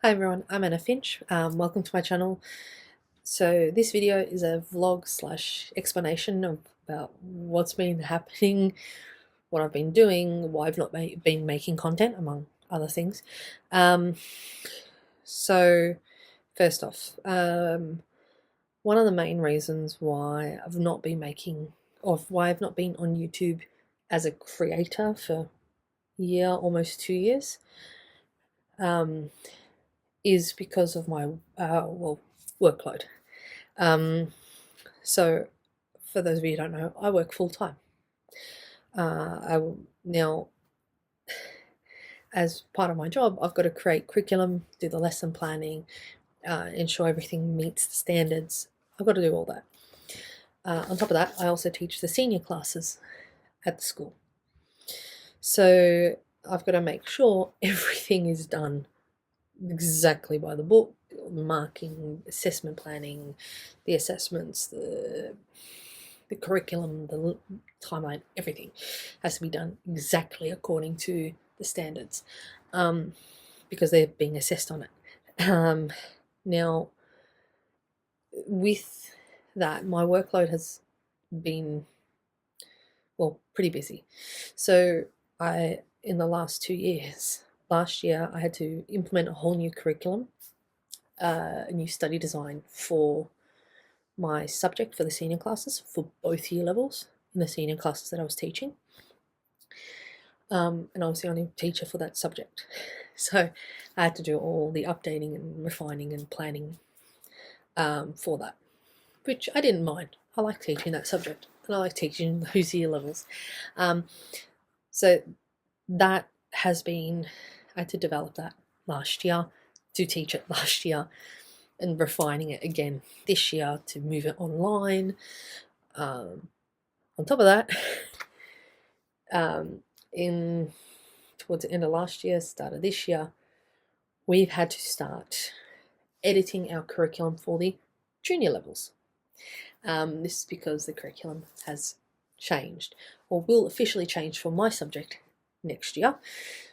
Hi everyone, I'm Anna Finch. Welcome to my channel. So this video is a vlog slash explanation about what's been happening, what I've been doing, why I've not been making content, among other things. So first off, one of the main reasons why I've not been making, or why I've not been on YouTube as a creator for a year, almost 2 years, is because of my workload. So for those of you who don't know, I work full time. Now, as part of my job, I've got to create curriculum, do the lesson planning, ensure everything meets the standards. I've got to do all that. On top of that, I also teach the senior classes at the school. So I've got to make sure everything is done exactly by the book, marking, assessment planning, the assessments, the curriculum, the timeline, everything has to be done exactly according to the standards, because they're being assessed on it. Now, with that, my workload has been, well, pretty busy. So in the last 2 years, last year I had to implement a whole new curriculum, a new study design for my subject for the senior classes, for both year levels in the senior classes that I was teaching. And I was the only teacher for that subject. So I had to do all the updating and refining and planning for that, which I didn't mind. I like teaching that subject and I like teaching those year levels. So that has been, I had to develop that last year, to teach it last year, and refining it again this year to move it online. On top of that, towards the end of last year, start of this year, we've had to start editing our curriculum for the junior levels. This is because the curriculum has changed, or will officially change for my subject next year.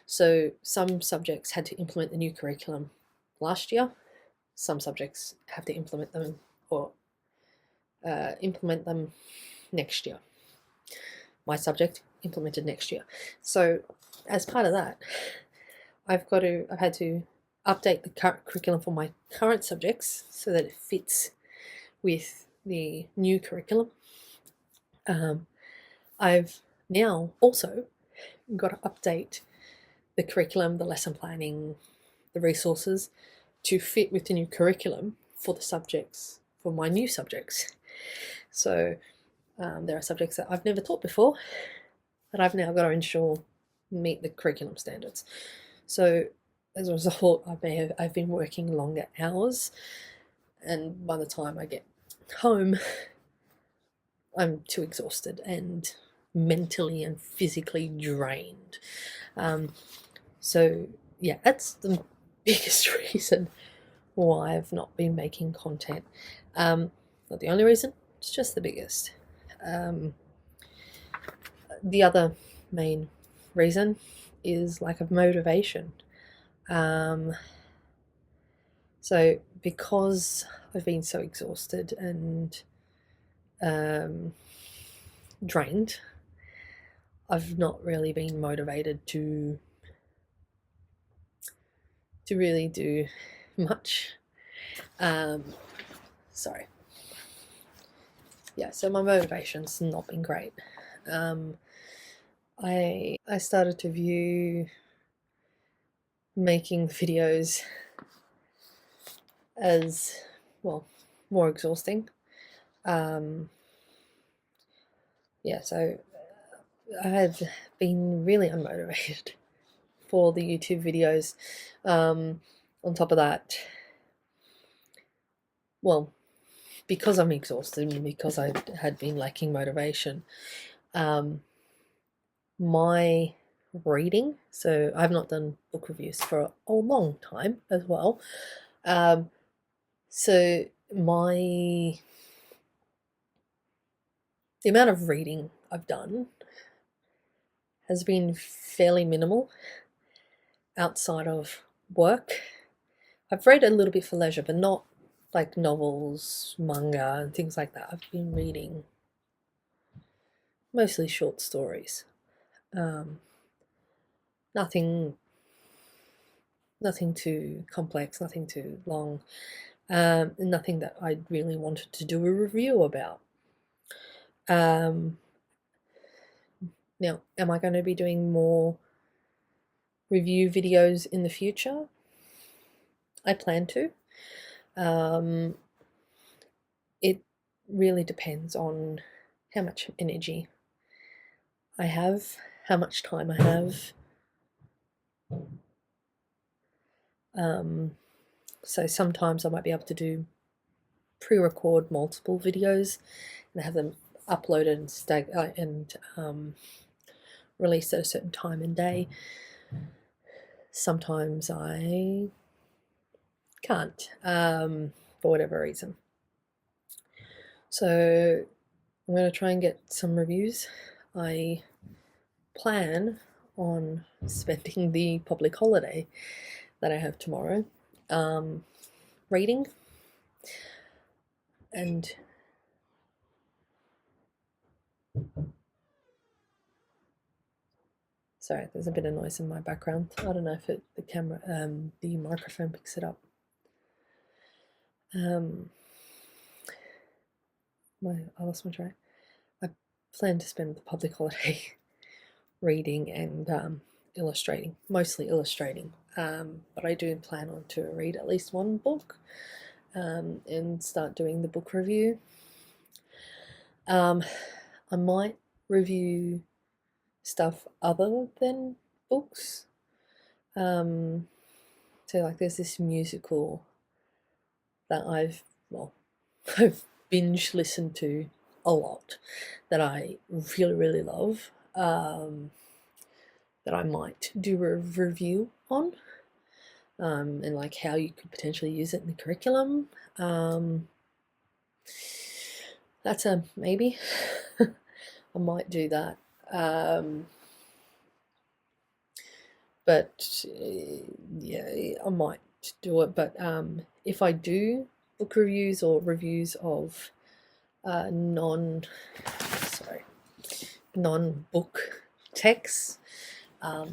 So some subjects had to implement the new curriculum last year. Some subjects have to implement them next year. My subject implemented next year. So as part of that, I've had to update the curriculum for my current subjects so that it fits with the new curriculum. I've now also got to update the curriculum, the lesson planning, the resources to fit with the new curriculum for the subjects, for my new subjects. So there are subjects that I've never taught before that I've now got to ensure meet the curriculum standards. So as a result, I've been working longer hours, and by the time I get home, I'm too exhausted and mentally and physically drained. So yeah, that's the biggest reason why I've not been making content. Not the only reason, it's just the biggest. The other main reason is lack of motivation. So because I've been so exhausted and drained, I've not really been motivated to really do much. Sorry. Yeah, so my motivation's not been great. I started to view making videos as, well, more exhausting. Yeah, so I have been really unmotivated for the YouTube videos. On top of that, well, because I'm exhausted and because I had been lacking motivation, my reading, so I've not done book reviews for a long time as well, so the amount of reading I've done has been fairly minimal outside of work. I've read a little bit for leisure, but not like novels, manga, and things like that. I've been reading mostly short stories. Nothing too complex, nothing too long, nothing that I really wanted to do a review about. Now, am I going to be doing more review videos in the future? I plan to. It really depends on how much energy I have, how much time I have. So sometimes I might be able to do pre-record multiple videos and have them uploaded and released at a certain time and day. Sometimes I can't, for whatever reason. So I'm going to try and get some reviews. I plan on spending the public holiday that I have tomorrow reading and sorry, there's a bit of noise in my background. I don't know if the microphone picks it up. I lost my track. I plan to spend the public holiday reading and illustrating, mostly illustrating. But I do plan on to read at least one book and start doing the book review. I might review stuff other than books. So like there's this musical that I've binge listened to a lot that I really love, that I might do a review on, and like how you could potentially use it in the curriculum. That's a maybe. I might do that. But yeah, I might do it. But if I do book reviews or reviews of non-book texts,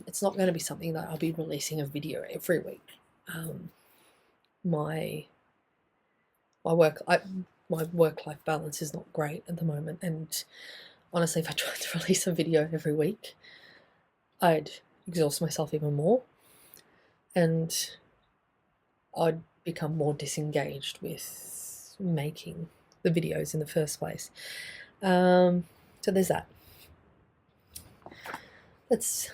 it's not going to be something that I'll be releasing a video every week. My work-life balance is not great at the moment, and honestly, if I tried to release a video every week, I'd exhaust myself even more, and I'd become more disengaged with making the videos in the first place. So there's that. This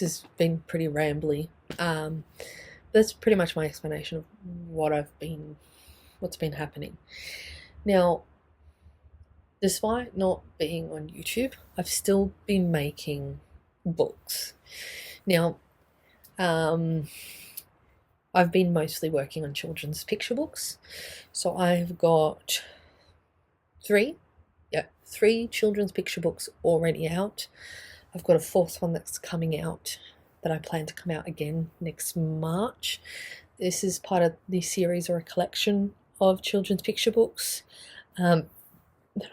has been pretty rambly. That's pretty much my explanation of what's been happening. Now, despite not being on YouTube, I've still been making books. Now, I've been mostly working on children's picture books. So I've got three children's picture books already out. I've got a fourth one that's coming out that I plan to come out again next March. This is part of the series or a collection of children's picture books that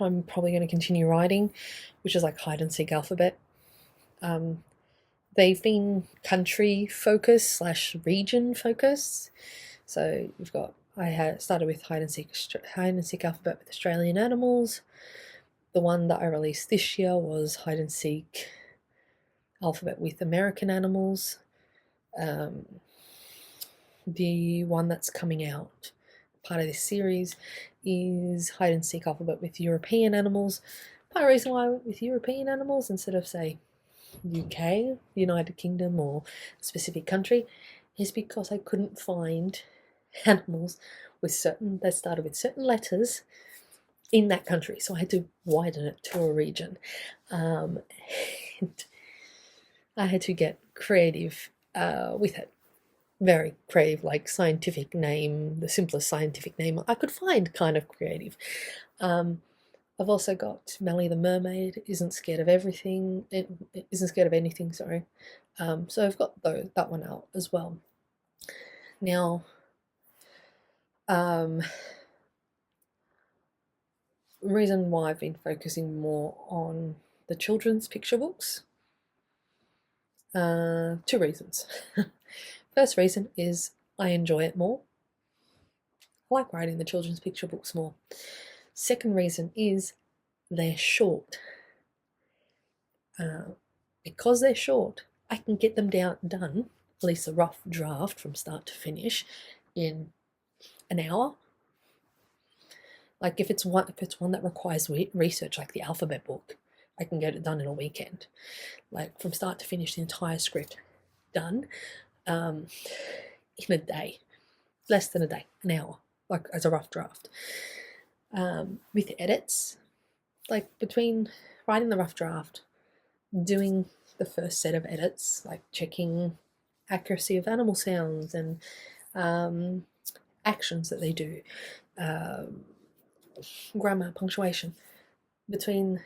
I'm probably going to continue writing, which is like hide and seek alphabet. They've been country focused / region focused. So I started with hide and seek alphabet with Australian animals. The one that I released this year was hide and seek alphabet with American animals. The one that's coming out, part of this series, is hide and seek alphabet with European animals. Part of the reason why I went with European animals instead of, say, UK, United Kingdom, or a specific country is because I couldn't find animals that started with certain letters in that country, so I had to widen it to a region. And I had to get creative with it. Very creative, like scientific name, the simplest scientific name I could find, kind of creative. I've also got Melly the mermaid, isn't scared of anything, sorry. So I've got that one out as well. Now, reason why I've been focusing more on the children's picture books, two reasons. First reason is I enjoy it more. I like writing the children's picture books more. Second reason is they're short. Because they're short, I can get them done, at least a rough draft from start to finish, in an hour. Like if it's one that requires research, like the alphabet book, I can get it done in a weekend. Like from start to finish, the entire script done in a day, less than a day, an hour, like as a rough draft. With edits, like between writing the rough draft, doing the first set of edits, like checking accuracy of animal sounds and actions that they do, grammar, punctuation, between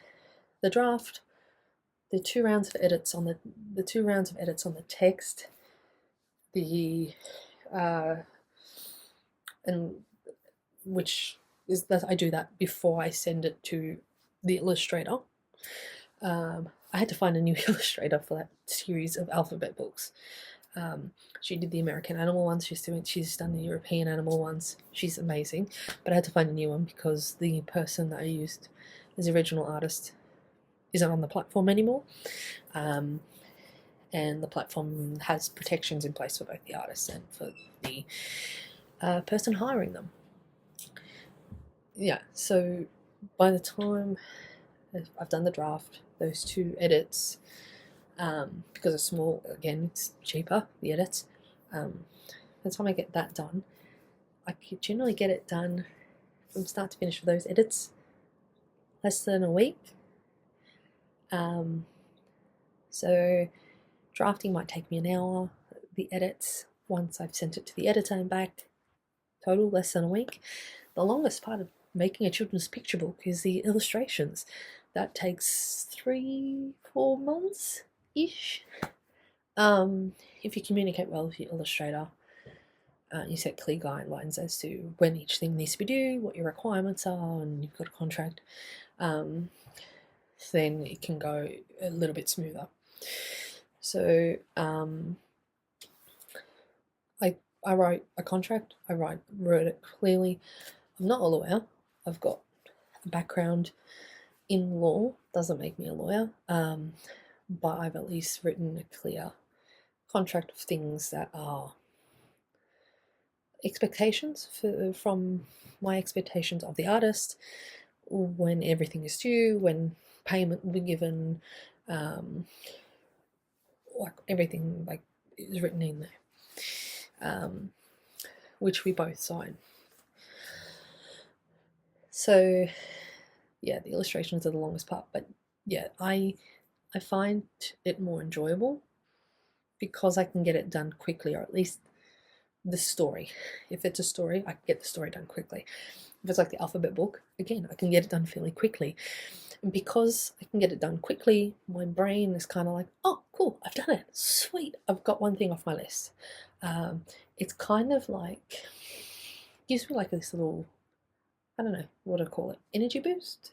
the draft, the 2 rounds of edits on the 2 rounds of edits on the text, the and which is that I do that before I send it to the illustrator. I had to find a new illustrator for that series of alphabet books. She did the American animal ones. She's done the European animal ones. She's amazing, but I had to find a new one because the person that I used as the original artist isn't on the platform anymore, and the platform has protections in place for both the artists and for the person hiring them. Yeah, so by the time I've done the draft, those 2 edits, because it's small, again, it's cheaper, the edits. By the time I get that done, I could generally get it done from start to finish for those edits less than a week. So drafting might take me an hour. The edits, once I've sent it to the editor and back, total less than a week. The longest part of making a children's picture book is the illustrations. That takes 3-4 months ish. If you communicate well with your illustrator, you set clear guidelines as to when each thing needs to be due, what your requirements are, and you've got a contract, then it can go a little bit smoother. So I wrote a contract. I wrote it clearly. I'm not a lawyer. I've got a background in law. Doesn't make me a lawyer, but I've at least written a clear contract of things that are expectations from my expectations of the artist, when everything is due, when payment will be given, like everything like is written in there, which we both sign. So yeah, the illustrations are the longest part, but yeah, I find it more enjoyable because I can get it done quickly, or at least the story. If it's a story, I can get the story done quickly. If it's like the alphabet book, again, I can get it done fairly quickly. And because I can get it done quickly, my brain is kind of like, oh, cool, I've done it. Sweet, I've got one thing off my list. It's kind of like, gives me like this little, I don't know what to call it, energy boost?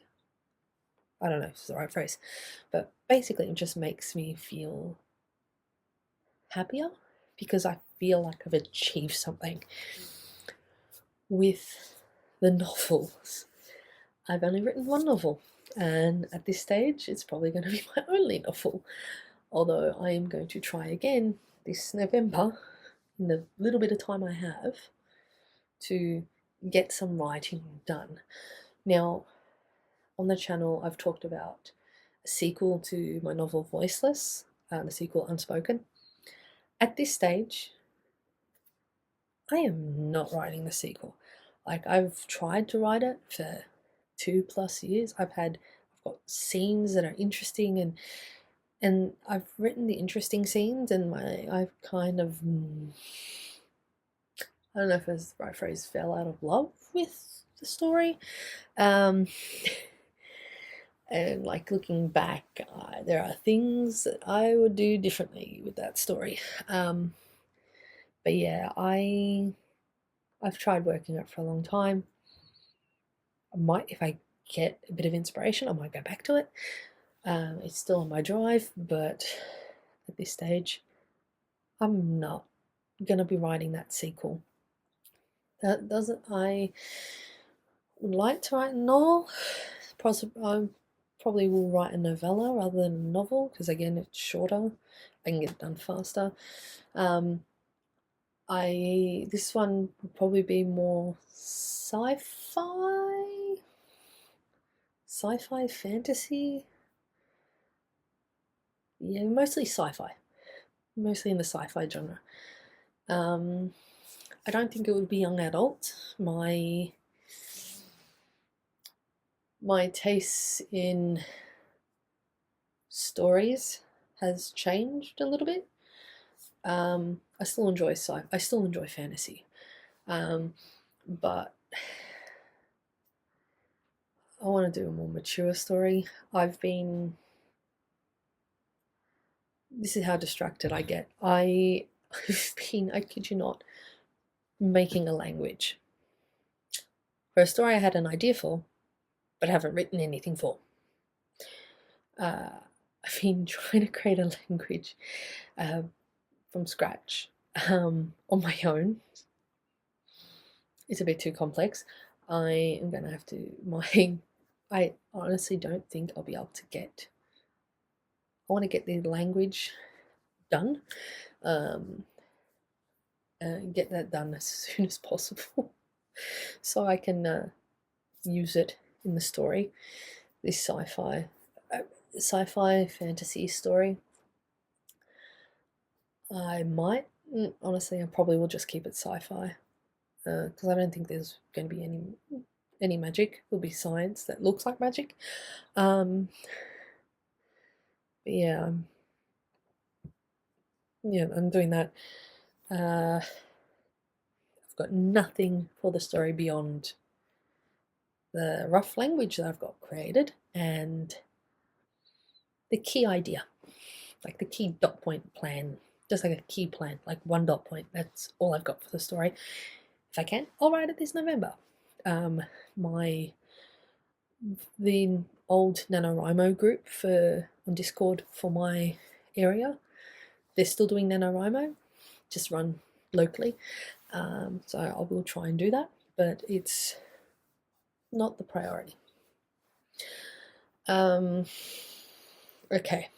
I don't know if it's the right phrase, but basically it just makes me feel happier because I feel like I've achieved something. With the novels, I've only written one novel, and at this stage it's probably going to be my only novel, although I am going to try again this November, in the little bit of time I have, to get some writing done. Now, on the channel I've talked about a sequel to my novel Voiceless, the sequel Unspoken. At this stage, I am not writing the sequel. Like, I've tried to write it for 2+ years. I've got scenes that are interesting, and I've written the interesting scenes, and I've kind of, I don't know if it's the right phrase, fell out of love with the story. And like looking back, there are things that I would do differently with that story. But yeah, I've tried working it for a long time. I might, if I get a bit of inspiration, I might go back to it. It's still on my drive, but at this stage, I'm not gonna be writing that sequel. That doesn't. I would like to write a novel. I probably will write a novella rather than a novel because again, it's shorter. I can get it done faster. This one would probably be more sci-fi fantasy. Yeah, mostly sci-fi, mostly in the sci-fi genre. I don't think it would be young adult. My tastes in stories has changed a little bit. I still enjoy fantasy, but I want to do a more mature story. This is how distracted I get. I've been, I kid you not, making a language for a story I had an idea for, but haven't written anything for. I've been trying to create a language from scratch on my own. It's a bit too complex. I am going to have to, I honestly don't think I'll be able to I want to get the language done, get that done as soon as possible so I can use it in the story, this sci-fi fantasy story. I probably will just keep it sci-fi because I don't think there's going to be any magic. There'll be science that looks like magic. But yeah, I'm doing that. I've got nothing for the story beyond the rough language that I've got created and the key idea, like the key dot point plan, just like a key plan, like one dot point. That's all I've got for the story. If I can, I'll write it this November. The old NaNoWriMo group on Discord for my area, they're still doing NaNoWriMo, just run locally. So I will try and do that, but it's not the priority. Okay.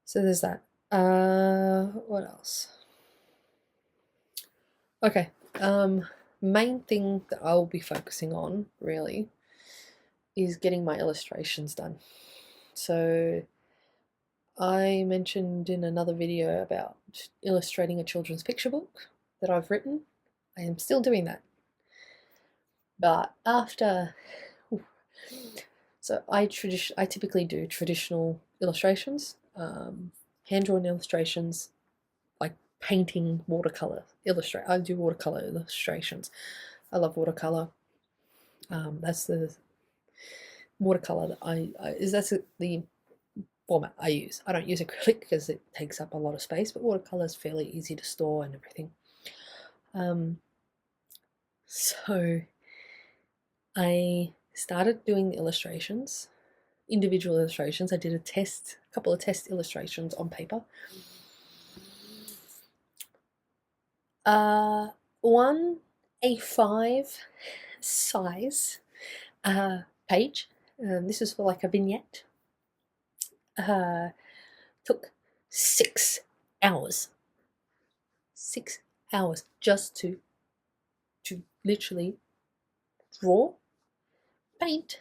So there's that. What else? Okay. Main thing that I'll be focusing on really is getting my illustrations done. So I mentioned in another video about illustrating a children's picture book that I've written. I am still doing that. But so I typically do traditional illustrations, hand-drawn illustrations, like painting watercolor I do watercolor illustrations. I love watercolor. That's the watercolor that that's the format I use. I don't use acrylic because it takes up a lot of space, but watercolor is fairly easy to store and everything. So I started doing the illustrations, individual illustrations. I did a couple of test illustrations on paper. One A5 size page. This is for like a vignette. Took 6 hours. 6 hours just to literally draw, paint,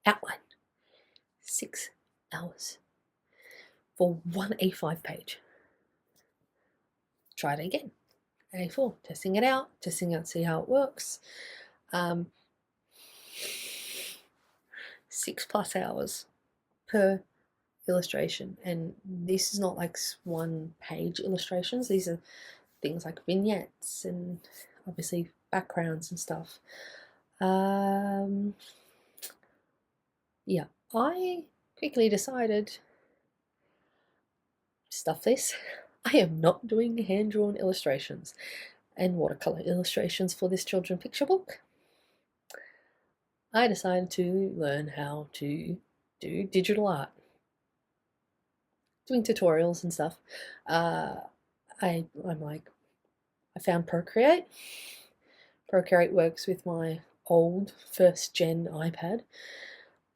outline. 6 hours for one A5 page. Try it again. A4, testing it out, see how it works. 6+ hours per illustration, and this is not like one page illustrations. These are things like vignettes and obviously backgrounds and stuff. yeah, I quickly decided, stuff this. I am not doing hand-drawn illustrations and watercolor illustrations for this children's picture book. I decided to learn how to do digital art, doing tutorials and stuff. I'm like, I found Procreate. Procreate works with my old first gen iPad.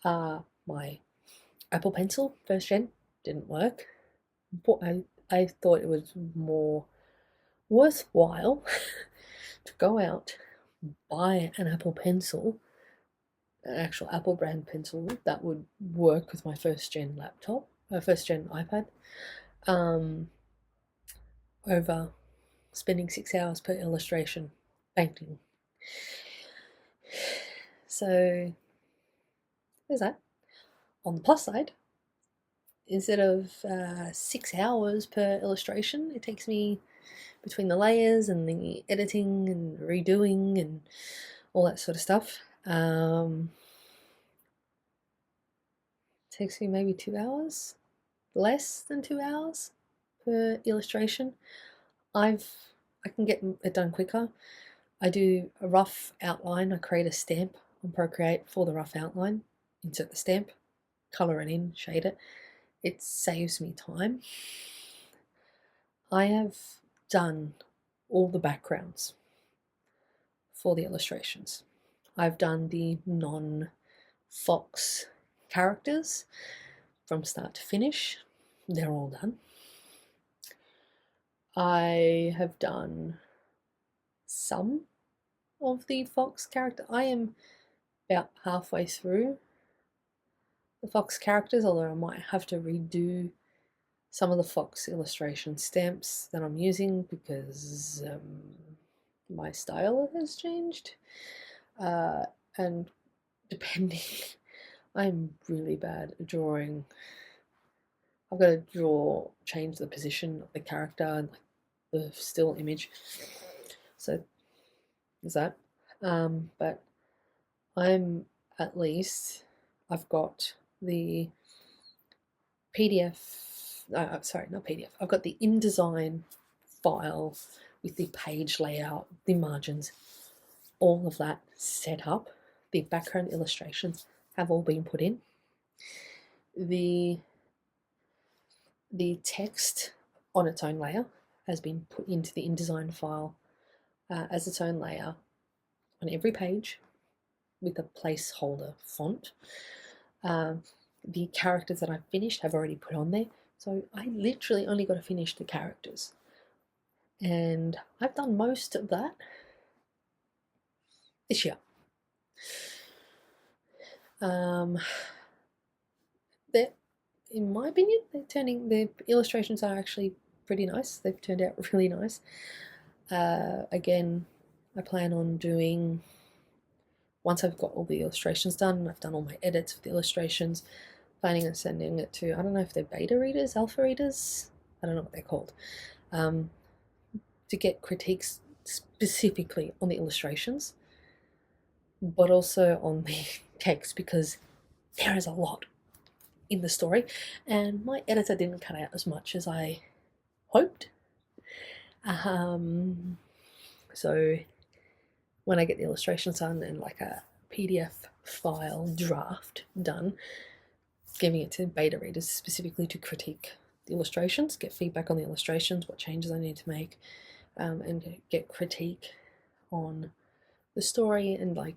My Apple Pencil first gen didn't work. But I thought it was more worthwhile to go out, buy an Apple Pencil, an actual Apple brand pencil that would work with my first gen laptop, first gen iPad, over spending 6 hours per illustration painting. So there's that. On the plus side, instead of 6 hours per illustration, it takes me, between the layers and the editing and redoing and all that sort of stuff, takes me maybe 2 hours, less than 2 hours per illustration. I can get it done quicker. I do a rough outline. I create a stamp on Procreate for the rough outline, insert the stamp, color it in, shade it. It saves me time. I have done all the backgrounds for the illustrations. I've done the non-Fox characters from start to finish. They're all done. I have done some of the Fox character. I am about halfway through the Fox characters, although I might have to redo some of the Fox illustration stamps that I'm using because my style has changed. And depending, I'm really bad at drawing. I've got to change the position of the character and like the still image. So there's that. But I'm at least, I've got the PDF, sorry, not PDF, I've got the InDesign file with the page layout, the margins, all of that set up. The background illustrations have all been put in. The text on its own layer has been put into the InDesign file as its own layer on every page with a placeholder font. The characters that I've finished have already put on there, so I literally only got to finish the characters. And I've done most of that this year. They're, in my opinion, the illustrations are actually pretty nice. They've turned out really nice. Again, I plan on doing, once I've got all the illustrations done, I've done all my edits for the illustrations, planning on sending it to, I don't know if they're beta readers, alpha readers, I don't know what they're called, to get critiques specifically on the illustrations, but also on the text, because there is a lot in the story, and my editor didn't cut out as much as I hoped. So when I get the illustrations done and like a PDF file draft done, giving it to beta readers specifically to critique the illustrations, get feedback on the illustrations, what changes I need to make, and get critique on the story and like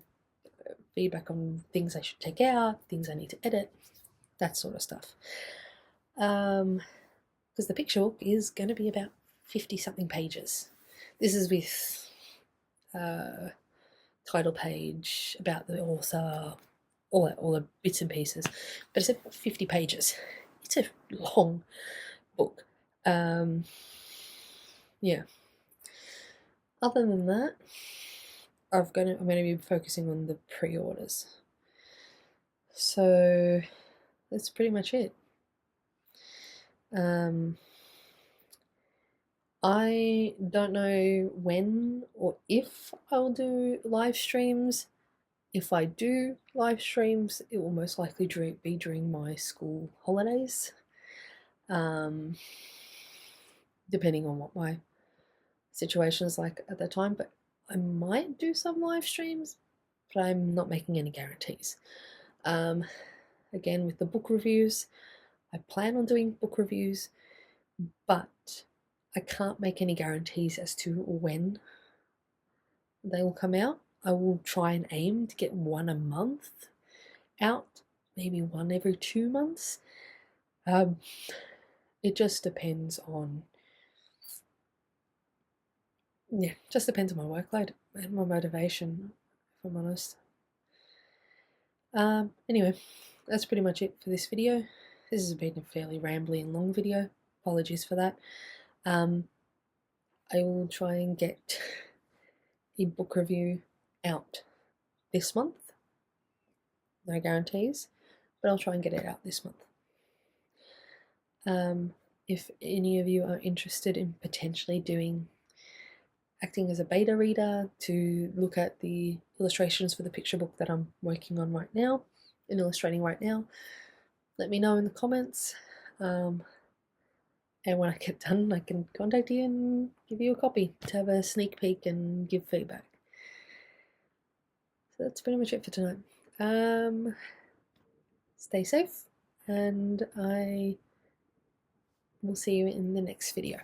feedback on things I should take out, things I need to edit, that sort of stuff. Because the picture book is going to be about 50 something pages. This is with title page, about the author, all the bits and pieces, but it's about 50 pages. It's a long book. Yeah. Other than that, I'm going to be focusing on the pre-orders. So that's pretty much it. I don't know when or if I'll do live streams If I do live streams, it will most likely be during my school holidays, depending on what my situation is like at the time. But I might do some live streams, but I'm not making any guarantees. Again, with the book reviews, I plan on doing book reviews, but I can't make any guarantees as to when they will come out. I will try and aim to get one a month out, maybe one every 2 months. It just depends on, just depends on my workload and my motivation, if I'm honest. Anyway, that's pretty much it for this video. This has been a fairly rambly and long video. Apologies for that. I will try and get a book review out this month. No guarantees, but I'll try and get it out this month. If any of you are interested in potentially acting as a beta reader to look at the illustrations for the picture book that I'm working on right now and illustrating right now, let me know in the comments. And when I get done, I can contact you and give you a copy to have a sneak peek and give feedback. So that's pretty much it for tonight. Stay safe, and I will see you in the next video.